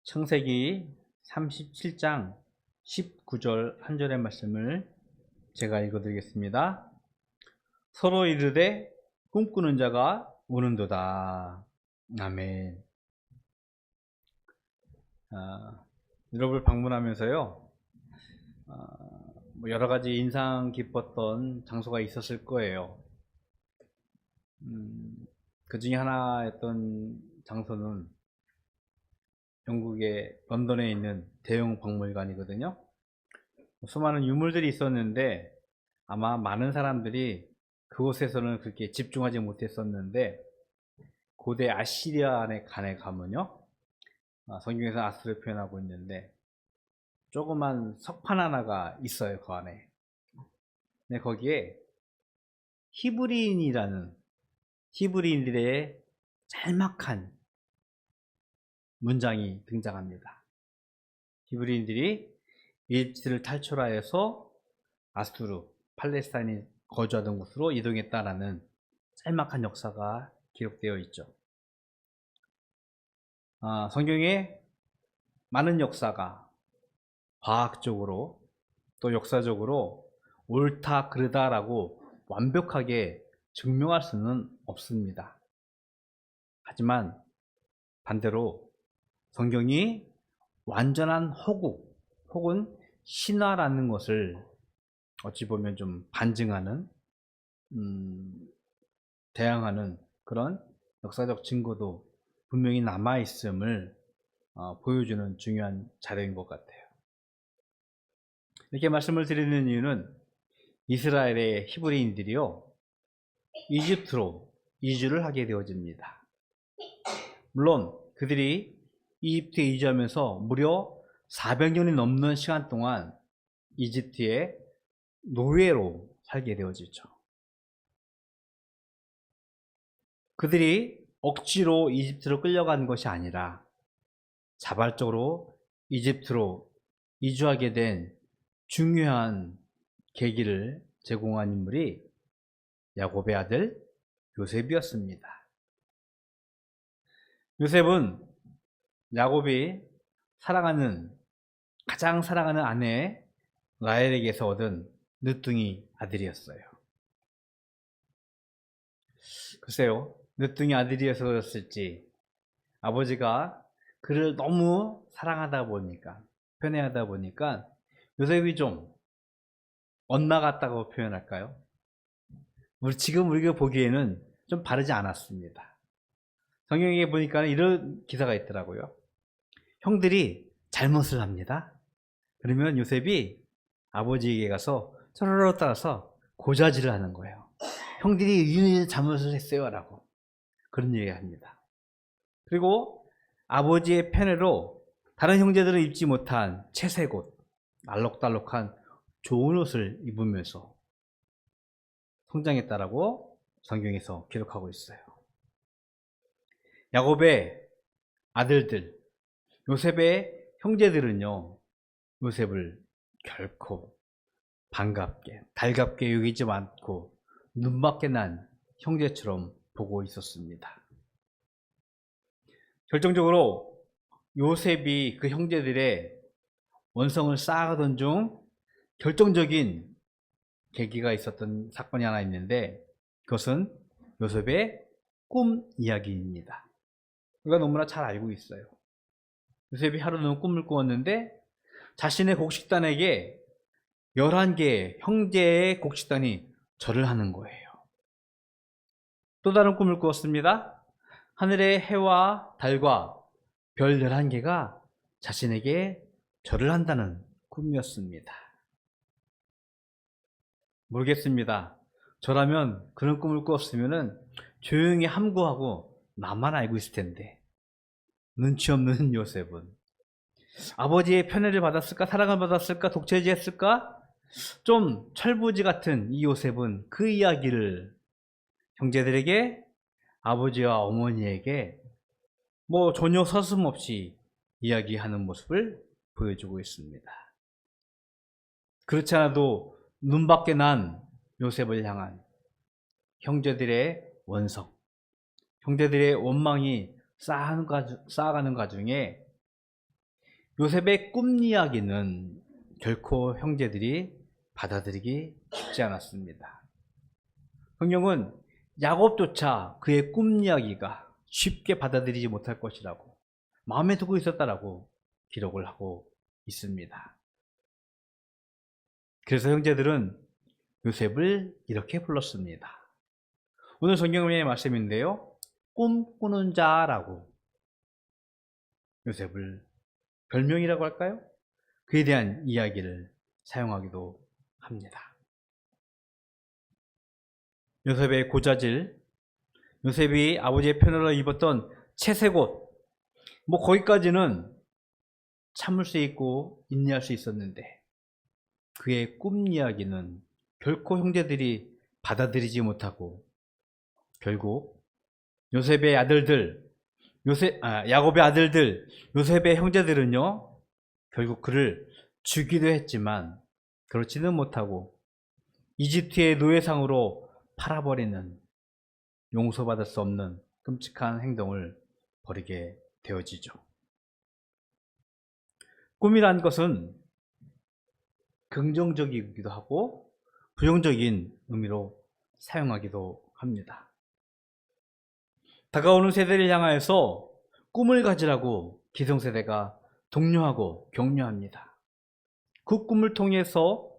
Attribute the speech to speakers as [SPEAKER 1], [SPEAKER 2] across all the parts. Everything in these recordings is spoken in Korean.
[SPEAKER 1] 창세기 37장 19절 한 절의 말씀을 제가 읽어드리겠습니다. 서로 이르되 꿈꾸는 자가 우는도다. 아멘. 유럽을 방문하면서요, 여러 가지 인상 깊었던 장소가 있었을 거예요. 그 중에 하나였던 장소는 영국의 런던에 있는 대형 박물관이거든요. 수많은 유물들이 있었는데 아마 많은 사람들이 그곳에서는 그렇게 집중하지 못했었는데, 고대 아시리아 안에 가면요, 성경에서 아수르를 표현하고 있는데 조그만 석판 하나가 있어요. 그 안에. 근데 거기에 히브리인들의 짤막한 문장이 등장합니다. 히브리인들이 이집트를 탈출하여서 아수르, 팔레스타인이 거주하던 곳으로 이동했다라는 짤막한 역사가 기록되어 있죠. 성경에 많은 역사가 과학적으로 또 역사적으로 옳다 그르다라고 완벽하게 증명할 수는 없습니다. 하지만 반대로 성경이 완전한 허구 혹은 신화라는 것을 어찌 보면 좀 반증하는, 대항하는 그런 역사적 증거도 분명히 남아있음을 보여주는 중요한 자료인 것 같아요. 이렇게 말씀을 드리는 이유는 이스라엘의 히브리인들이요, 이집트로 이주를 하게 되어집니다. 물론 그들이 이집트에 이주하면서 무려 400년이 넘는 시간 동안 이집트의 노예로 살게 되어지죠. 그들이 억지로 이집트로 끌려간 것이 아니라 자발적으로 이집트로 이주하게 된 중요한 계기를 제공한 인물이 야곱의 아들 요셉이었습니다. 요셉은 야곱이 가장 사랑하는 아내 라헬에게서 얻은 늦둥이 아들이었어요. 글쎄요, 늦둥이 아들이어서 그랬을지 아버지가 그를 너무 사랑하다 보니까, 편애하다 보니까 요셉이 좀 엇나갔다고 표현할까요? 지금 우리가 보기에는 좀 바르지 않았습니다. 성경에 보니까 이런 기사가 있더라고요. 형들이 잘못을 합니다. 그러면 요셉이 아버지에게 가서 서로로 따라서 고자질을 하는 거예요. 형들이 이런 잘못을 했어요 라고, 그런 얘기를 합니다. 그리고 아버지의 편애로 다른 형제들은 입지 못한 채색 옷, 알록달록한 좋은 옷을 입으면서 성장했다라고 성경에서 기록하고 있어요. 야곱의 아들들, 요셉의 형제들은요, 요셉을 결코 반갑게, 달갑게 여기지 않고 눈밖에 난 형제처럼 보고 있었습니다. 결정적으로 요셉이 그 형제들의 원성을 쌓아가던 중 결정적인 계기가 있었던 사건이 하나 있는데, 그것은 요셉의 꿈 이야기입니다. 우리가 너무나 잘 알고 있어요. 요셉이 하루는 꿈을 꾸었는데 자신의 곡식단에게 11개의 형제의 곡식단이 절을 하는 거예요. 또 다른 꿈을 꾸었습니다. 하늘의 해와 달과 별 11개가 자신에게 절을 한다는 꿈이었습니다. 모르겠습니다. 저라면 그런 꿈을 꾸었으면 조용히 함구하고 나만 알고 있을 텐데, 눈치 없는 요셉은 아버지의 편애를 받았을까, 사랑을 받았을까, 독재지했을까? 좀 철부지 같은 이 요셉은 그 이야기를 형제들에게, 아버지와 어머니에게 전혀 서슴없이 이야기하는 모습을 보여주고 있습니다. 그렇지 않아도 눈밖에 난 요셉을 향한 형제들의 원성, 형제들의 원망이 쌓아가는 과정에 요셉의 꿈 이야기는 결코 형제들이 받아들이기 쉽지 않았습니다. 성경은 야곱조차 그의 꿈 이야기가 쉽게 받아들이지 못할 것이라고 마음에 두고 있었다라고 기록을 하고 있습니다. 그래서 형제들은 요셉을 이렇게 불렀습니다. 오늘 성경의 말씀인데요, 꿈꾸는 자라고 요셉을 별명이라고 할까요? 그에 대한 이야기를 사용하기도 합니다. 요셉의 고자질, 요셉이 아버지의 편으로 입었던 채색옷, 거기까지는 참을 수 있고 인내할 수 있었는데 그의 꿈 이야기는 결코 형제들이 받아들이지 못하고 결국 요셉의 아들들, 야곱의 아들들, 요셉의 형제들은요, 결국 그를 죽이도 했지만 그렇지는 못하고 이집트의 노예상으로 팔아버리는, 용서받을 수 없는 끔찍한 행동을 벌이게 되어지죠. 꿈이란 것은 긍정적이기도 하고 부정적인 의미로 사용하기도 합니다. 다가오는 세대를 향하여서 꿈을 가지라고 기성세대가 독려하고 격려합니다. 그 꿈을 통해서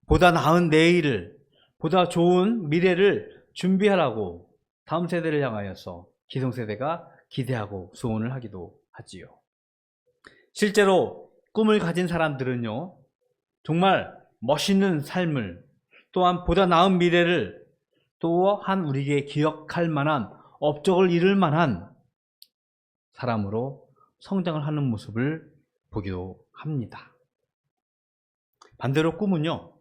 [SPEAKER 1] 보다 나은 내일을, 보다 좋은 미래를 준비하라고 다음 세대를 향하여서 기성세대가 기대하고 소원을 하기도 하지요. 실제로 꿈을 가진 사람들은요, 정말 멋있는 삶을, 또한 보다 나은 미래를, 또한 우리에게 기억할 만한 업적을 이룰 만한 사람으로 성장을 하는 모습을 보기도 합니다. 반대로 꿈은요,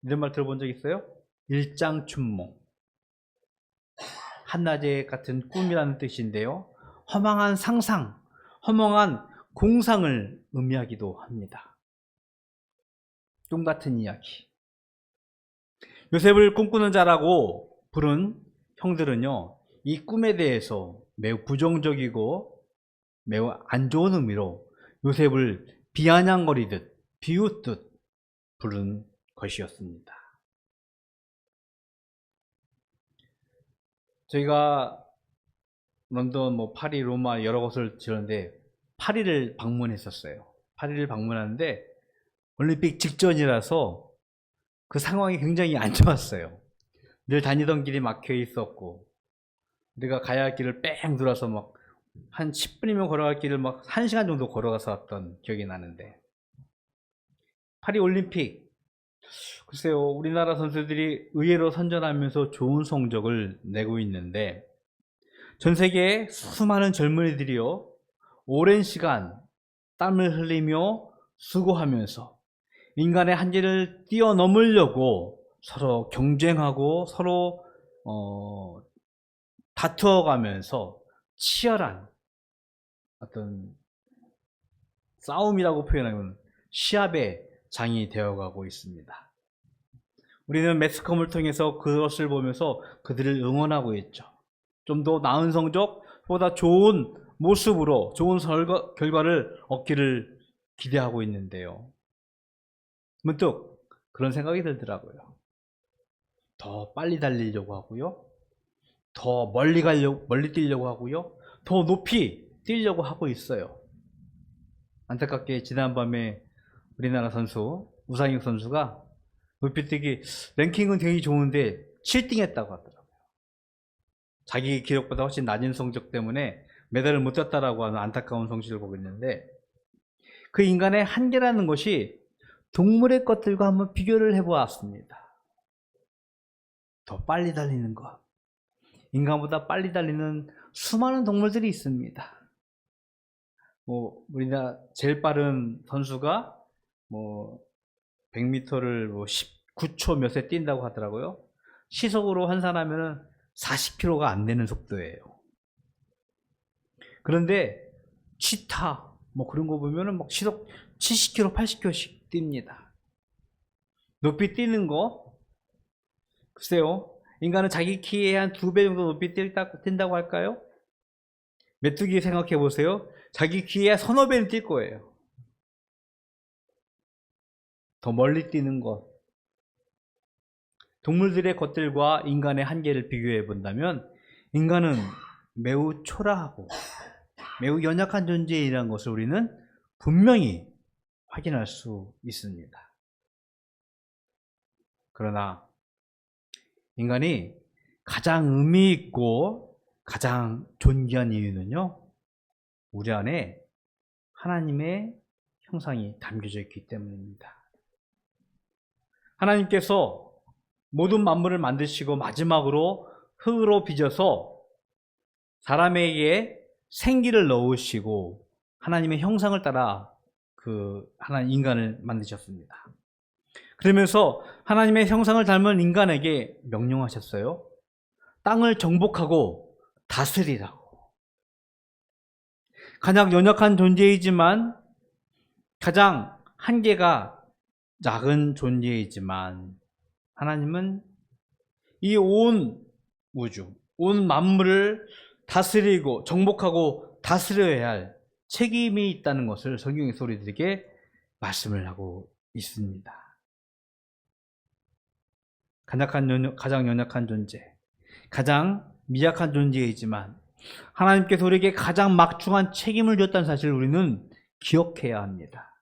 [SPEAKER 1] 이런 말 들어본 적 있어요? 일장춘몽, 한낮에 같은 꿈이라는 뜻인데요, 허망한 상상, 허망한 공상을 의미하기도 합니다. 꿈 같은 이야기. 요셉을 꿈꾸는 자라고 부른 형들은요, 이 꿈에 대해서 매우 부정적이고 매우 안 좋은 의미로 요셉을 비아냥거리듯 비웃듯 부른 것이었습니다. 저희가 런던, 파리, 로마 여러 곳을 지었는데 파리를 방문했었어요. 파리를 방문하는데 올림픽 직전이라서 그 상황이 굉장히 안 좋았어요. 늘 다니던 길이 막혀 있었고, 우리가 가야 할 길을 뺑 돌아서 한 10분이면 걸어갈 길을 1시간 정도 걸어가서 왔던 기억이 나는데, 파리 올림픽, 글쎄요, 우리나라 선수들이 의외로 선전하면서 좋은 성적을 내고 있는데, 전 세계의 수많은 젊은이들이요, 오랜 시간 땀을 흘리며 수고하면서 인간의 한계를 뛰어넘으려고 서로 경쟁하고 서로 다투어가면서 치열한 어떤 싸움이라고 표현하면 시합의 장이 되어가고 있습니다. 우리는 매스컴을 통해서 그것을 보면서 그들을 응원하고 있죠. 좀 더 나은 성적, 보다 좋은 모습으로 좋은 결과를 얻기를 기대하고 있는데요, 문득 그런 생각이 들더라고요. 더 빨리 달리려고 하고요, 더 멀리 뛰려고 하고요, 더 높이 뛰려고 하고 있어요. 안타깝게 지난밤에 우리나라 선수 우상혁 선수가 높이뛰기 랭킹은 되게 좋은데 7등 했다고 하더라고요. 자기 기록보다 훨씬 낮은 성적 때문에 메달을 못 땄다라고 하는 안타까운 성실을 보고 있는데, 그 인간의 한계라는 것이 동물의 것들과 한번 비교를 해보았습니다. 더 빨리 달리는 것, 인간보다 빨리 달리는 수많은 동물들이 있습니다. 우리나라 제일 빠른 선수가 100m를 19초 몇에 뛴다고 하더라고요. 시속으로 환산하면 40km가 안 되는 속도예요. 그런데 치타 그런 거 보면은 시속 70km, 80km씩 뜁니다. 높이 뛰는 거, 글쎄요, 인간은 자기 키에 한 2배 정도 높이 뛴다고 할까요? 메뚜기 생각해 보세요. 자기 귀에 서너 배는 뛸 거예요. 더 멀리 뛰는 것. 동물들의 것들과 인간의 한계를 비교해 본다면 인간은 매우 초라하고 매우 연약한 존재이라는 것을 우리는 분명히 확인할 수 있습니다. 그러나 인간이 가장 의미 있고 가장 존귀한 이유는요, 우리 안에 하나님의 형상이 담겨져 있기 때문입니다. 하나님께서 모든 만물을 만드시고 마지막으로 흙으로 빚어서 사람에게 생기를 넣으시고 하나님의 형상을 따라 하나님 인간을 만드셨습니다. 그러면서 하나님의 형상을 닮은 인간에게 명령하셨어요. 땅을 정복하고 다스리라고. 가장 연약한 존재이지만 가장 한계가 작은 존재이지만 하나님은 이 온 우주, 온 만물을 다스리고 정복하고 다스려야 할 책임이 있다는 것을 성경에서 우리들에게 말씀을 하고 있습니다. 가장 연약한 존재, 가장 미약한 존재이지만 하나님께서 우리에게 가장 막중한 책임을 줬다는 사실을 우리는 기억해야 합니다.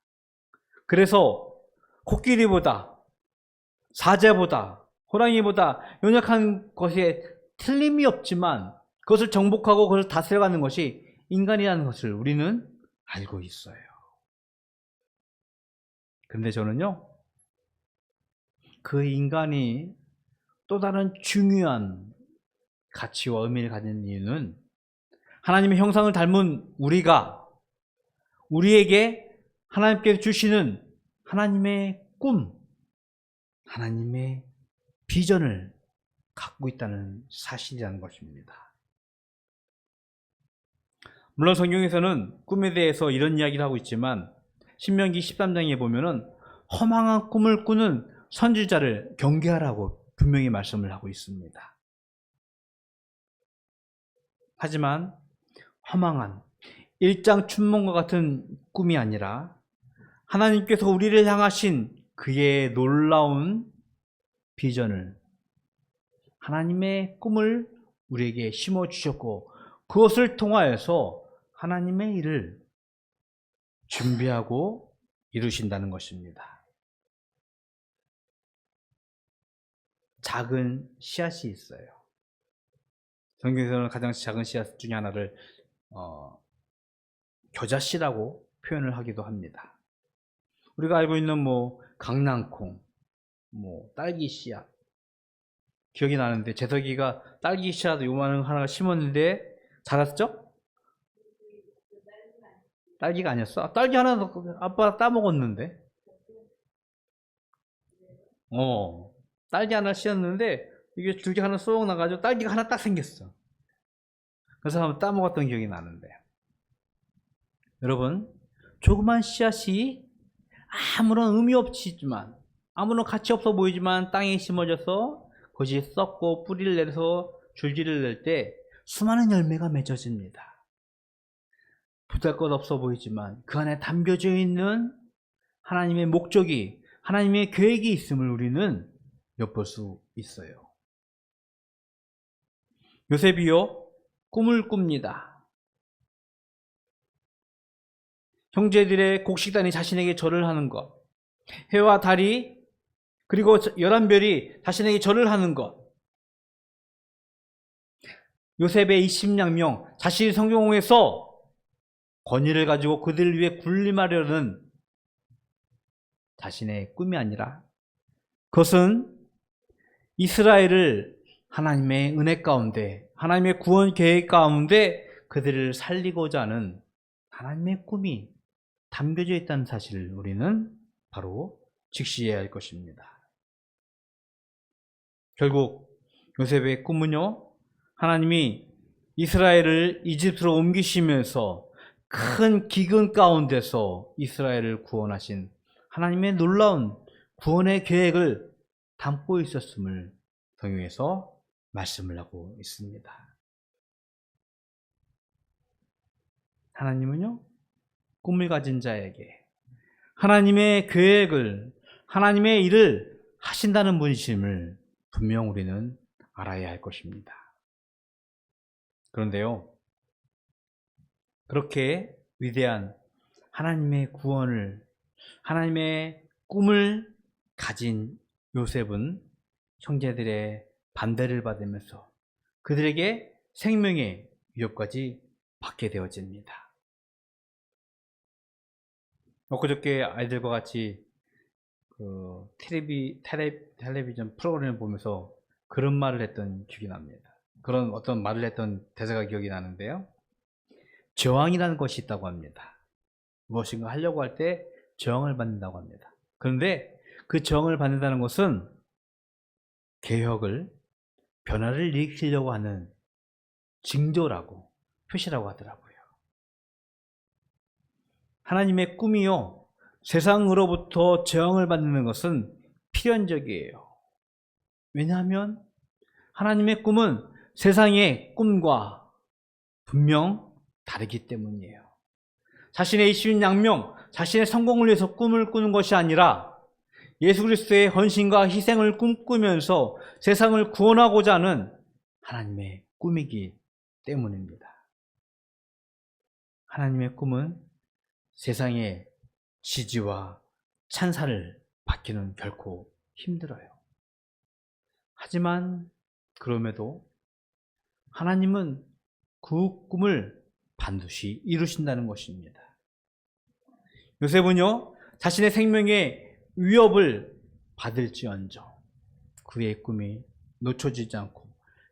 [SPEAKER 1] 그래서 코끼리보다, 사자보다, 호랑이보다 연약한 것에 틀림이 없지만 그것을 정복하고 그것을 다스려가는 것이 인간이라는 것을 우리는 알고 있어요. 그런데 저는요, 그 인간이 또 다른 중요한 가치와 의미를 가진 이유는 하나님의 형상을 닮은 우리에게 하나님께서 주시는 하나님의 꿈, 하나님의 비전을 갖고 있다는 사실이라는 것입니다. 물론 성경에서는 꿈에 대해서 이런 이야기를 하고 있지만 신명기 13장에 보면은 허망한 꿈을 꾸는 선지자를 경계하라고 분명히 말씀을 하고 있습니다. 하지만 허망한 일장춘몽과 같은 꿈이 아니라 하나님께서 우리를 향하신 그의 놀라운 비전을, 하나님의 꿈을 우리에게 심어주셨고 그것을 통하여서 하나님의 일을 준비하고 이루신다는 것입니다. 작은 씨앗이 있어요. 성경에서는 가장 작은 씨앗 중에 하나를 겨자씨라고 표현을 하기도 합니다. 우리가 알고 있는 강낭콩, 딸기 씨앗 기억이 나는데 재석이가 딸기 씨앗 요만한 하나 심었는데 자랐죠? 딸기가 아니었어? 딸기 하나 아빠가 따먹었는데. 딸기 하나 씌었는데 이게 줄기 하나 쏙 나가지고 딸기가 하나 딱 생겼어. 그래서 한번 따먹었던 기억이 나는데, 여러분, 조그만 씨앗이 아무런 의미 없지만, 아무런 가치 없어 보이지만 땅에 심어져서 그것이 썩고 뿌리를 내서 줄기를 낼 때 수많은 열매가 맺어집니다. 보잘것없어 보이지만 그 안에 담겨져 있는 하나님의 목적이, 하나님의 계획이 있음을 우리는 엿볼 수 있어요. 요셉이요, 꿈을 꿉니다. 형제들의 곡식단이 자신에게 절을 하는 것, 해와 달이 그리고 11별이 자신에게 절을 하는 것, 요셉의 20양명, 자신이 성경에서 권위를 가지고 그들을 위해 군림하려는 자신의 꿈이 아니라 그것은 이스라엘을 하나님의 은혜 가운데, 하나님의 구원 계획 가운데 그들을 살리고자 하는 하나님의 꿈이 담겨져 있다는 사실을 우리는 바로 직시해야 할 것입니다. 결국 요셉의 꿈은요, 하나님이 이스라엘을 이집트로 옮기시면서 큰 기근 가운데서 이스라엘을 구원하신 하나님의 놀라운 구원의 계획을 담고 있었음을 성경에서 말씀을 하고 있습니다. 하나님은요, 꿈을 가진 자에게 하나님의 계획을, 하나님의 일을 하신다는 분이심을 분명 우리는 알아야 할 것입니다. 그런데요, 그렇게 위대한 하나님의 구원을, 하나님의 꿈을 가진 요셉은 형제들의 반대를 받으면서 그들에게 생명의 위협까지 받게 되어집니다. 엊그저께 아이들과 같이 텔레비전 프로그램을 보면서 그런 말을 했던 기억이 납니다. 그런 어떤 말을 했던 대사가 기억이 나는데요. 저항이라는 것이 있다고 합니다. 무엇인가 하려고 할 때 저항을 받는다고 합니다. 그런데 그 저항을 받는다는 것은 개혁을, 변화를 일으키려고 하는 징조라고, 표시라고 하더라고요. 하나님의 꿈이요, 세상으로부터 저항을 받는 것은 필연적이에요. 왜냐하면 하나님의 꿈은 세상의 꿈과 분명 다르기 때문이에요. 자신의 이슈인 양명, 자신의 성공을 위해서 꿈을 꾸는 것이 아니라 예수 그리스도의 헌신과 희생을 꿈꾸면서 세상을 구원하고자 하는 하나님의 꿈이기 때문입니다. 하나님의 꿈은 세상의 지지와 찬사를 받기는 결코 힘들어요. 하지만 그럼에도 하나님은 그 꿈을 반드시 이루신다는 것입니다. 요셉은요, 자신의 생명의 위협을 받을지언정 그의 꿈이 놓쳐지지 않고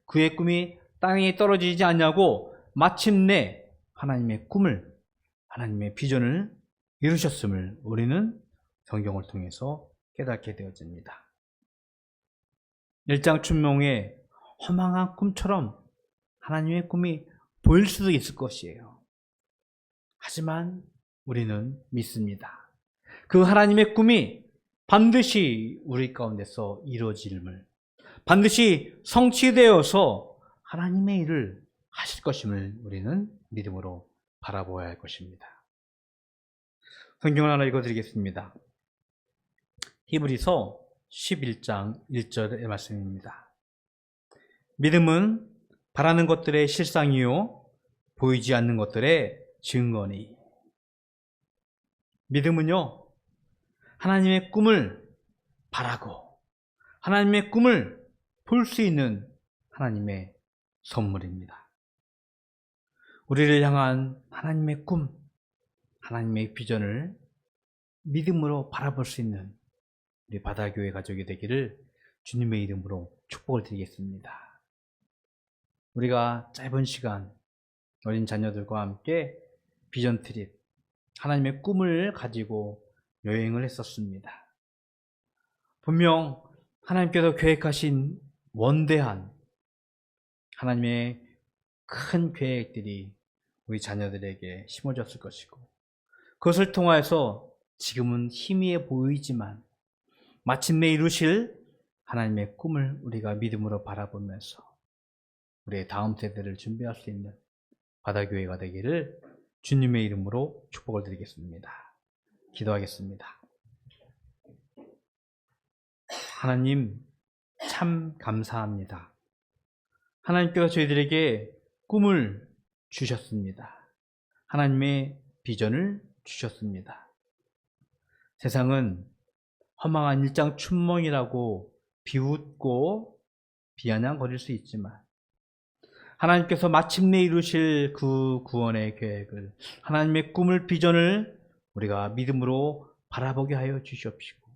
[SPEAKER 1] 그의 꿈이 땅에 떨어지지 않냐고 마침내 하나님의 꿈을, 하나님의 비전을 이루셨음을 우리는 성경을 통해서 깨닫게 되어집니다. 일장춘몽의 허망한 꿈처럼 하나님의 꿈이 보일 수도 있을 것이에요. 하지만 우리는 믿습니다. 그 하나님의 꿈이 반드시 우리 가운데서 이루어짐을, 반드시 성취되어서 하나님의 일을 하실 것임을 우리는 믿음으로 바라보아야 할 것입니다. 성경을 하나 읽어드리겠습니다. 히브리서 11장 1절의 말씀입니다. 믿음은 바라는 것들의 실상이요 보이지 않는 것들의 증거니. 믿음은요, 하나님의 꿈을 바라고 하나님의 꿈을 볼 수 있는 하나님의 선물입니다. 우리를 향한 하나님의 꿈, 하나님의 비전을 믿음으로 바라볼 수 있는 우리 바다교회 가족이 되기를 주님의 이름으로 축복을 드리겠습니다. 우리가 짧은 시간 어린 자녀들과 함께 비전 트립, 하나님의 꿈을 가지고 여행을 했었습니다. 분명 하나님께서 계획하신 원대한 하나님의 큰 계획들이 우리 자녀들에게 심어졌을 것이고, 그것을 통하여서 지금은 희미해 보이지만 마침내 이루실 하나님의 꿈을 우리가 믿음으로 바라보면서 우리의 다음 세대를 준비할 수 있는 바다교회가 되기를 주님의 이름으로 축복을 드리겠습니다. 기도하겠습니다. 하나님, 참 감사합니다. 하나님께서 저희들에게 꿈을 주셨습니다. 하나님의 비전을 주셨습니다. 세상은 허망한 일장춘몽이라고 비웃고 비아냥거릴 수 있지만 하나님께서 마침내 이루실 그 구원의 계획을, 하나님의 꿈을, 비전을 우리가 믿음으로 바라보게 하여 주시옵시고,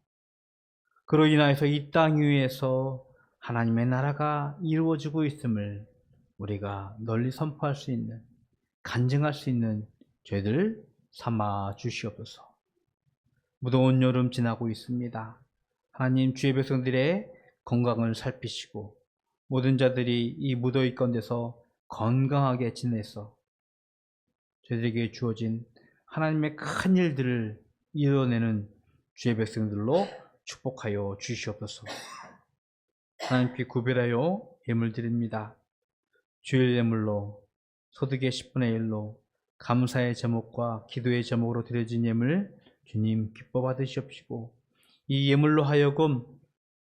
[SPEAKER 1] 그로 인하여서 이 땅 위에서 하나님의 나라가 이루어지고 있음을 우리가 널리 선포할 수 있는, 간증할 수 있는 저희들 삼아 주시옵소서. 무더운 여름 지나고 있습니다. 하나님, 주의 백성들의 건강을 살피시고 모든 자들이 이 무더위 가운데서 건강하게 지내서 저희들에게 주어진 하나님의 큰 일들을 이뤄내는 주의 백성들로 축복하여 주시옵소서. 하나님께 구별하여 예물 드립니다. 주일 예물로 소득의 10분의 1로 감사의 제목과 기도의 제목으로 드려진 예물 주님 기뻐 받으시옵시고, 이 예물로 하여금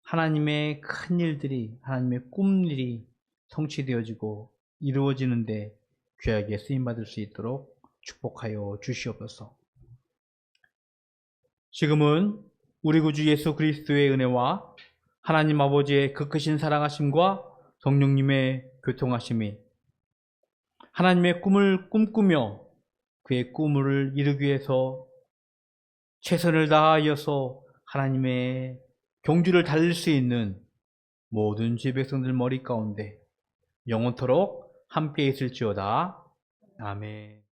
[SPEAKER 1] 하나님의 큰 일들이, 하나님의 꿈일이 성취되어지고 이루어지는데 귀하게 쓰임받을 수 있도록 축복하여 주시옵소서. 지금은 우리 구주 예수 그리스도의 은혜와 하나님 아버지의 그 크신 사랑하심과 성령님의 교통하심이 하나님의 꿈을 꿈꾸며 그의 꿈을 이루기 위해서 최선을 다하여서 하나님의 경주를 달릴 수 있는 모든 주의 백성들 머리 가운데 영원토록 함께 있을지어다. 아멘.